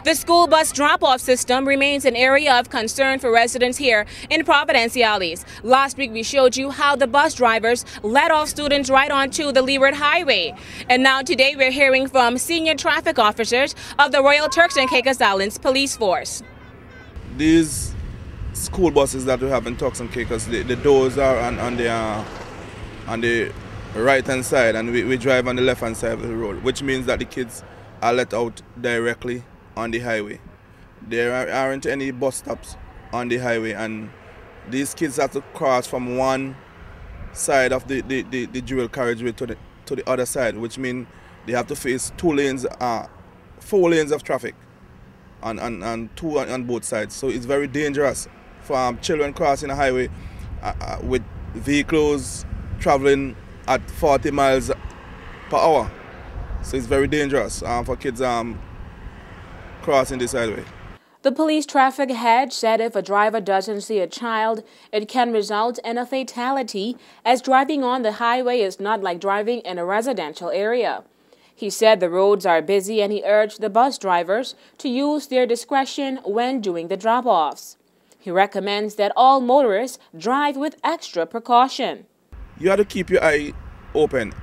The school bus drop-off system remains an area of concern for residents here in Providenciales. Last week we showed you how the bus drivers let off students right onto the Leeward Highway. And now today we're hearing from senior traffic officers of the Royal Turks and Caicos Islands Police Force. These school buses that we have in Turks and Caicos, the doors are on the right hand side, and we drive on the left hand side of the road, which means that the kids are let out directly on the highway. There aren't any bus stops on the highway, and these kids have to cross from one side of the dual carriageway to the other side, which means they have to face 4 lanes of traffic and two on both sides. So it's very dangerous for children crossing a highway with vehicles traveling at 40 miles per hour. So it's very dangerous for kids crossing this highway. The police traffic head said if a driver doesn't see a child, it can result in a fatality, as driving on the highway is not like driving in a residential area. He said the roads are busy, and he urged the bus drivers to use their discretion when doing the drop-offs. He recommends that all motorists drive with extra precaution. You have to keep your eye open.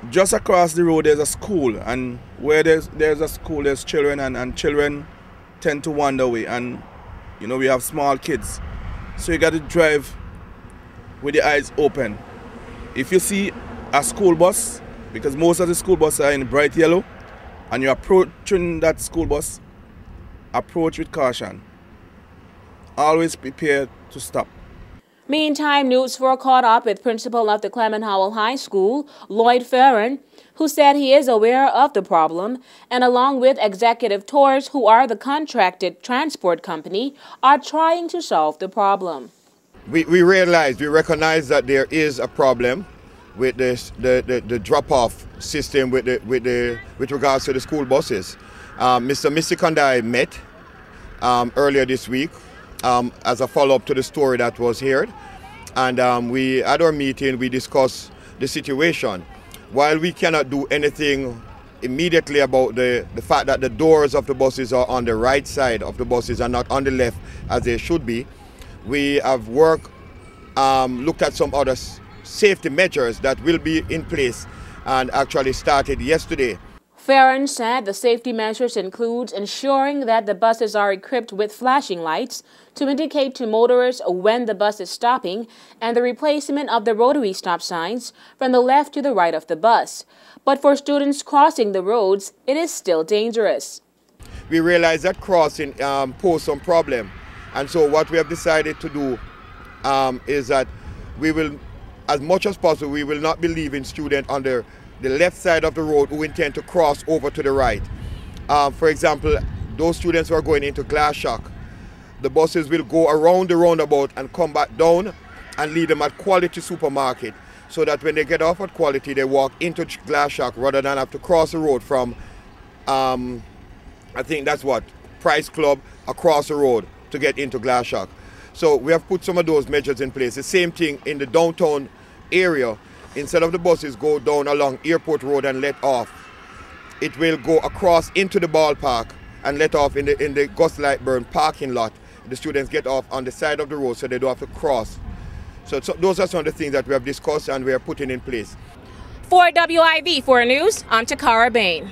Just across the road there's a school, and where there's a school there's children, and children tend to wander away, and you know we have small kids, so you got to drive with your eyes open. If you see a school bus, because most of the school buses are in bright yellow, and you're approaching that school bus, approach with caution. Always prepared to stop. Meantime, News 4 caught up with principal of the Clement Howell High School, Lloyd Farron, who said he is aware of the problem, and along with Executive Tours, who are the contracted transport company, are trying to solve the problem. We recognize that there is a problem with the drop-off system with regards to the school buses. Mr. Kondai met earlier this week as a follow-up to the story that was heard, and we at our meeting we discussed the situation. While we cannot do anything immediately about the fact that the doors of the buses are on the right side of the buses and not on the left as they should be, we have looked at some other safety measures that will be in place and actually started yesterday. Farron said the safety measures include ensuring that the buses are equipped with flashing lights to indicate to motorists when the bus is stopping, and the replacement of the rotary stop signs from the left to the right of the bus. But for students crossing the roads, it is still dangerous. We realize that crossing poses some problem, and so what we have decided to do is that we will, as much as possible, we will not be leaving students on the left side of the road who intend to cross over to the right. For example, those students who are going into Glasshock, the buses will go around the roundabout and come back down and leave them at Quality Supermarket, so that when they get off at Quality, they walk into Glasshock rather than have to cross the road from, I think that's what, Price Club across the road to get into Glasshock. So we have put some of those measures in place. The same thing in the downtown area. Instead of the buses go down along Airport Road and let off, it will go across into the ballpark and let off in the Gus Lightburn parking lot. The students get off on the side of the road so they don't have to cross. So those are some of the things that we have discussed and we are putting in place. For WIV4 News, I'm Takara Bain.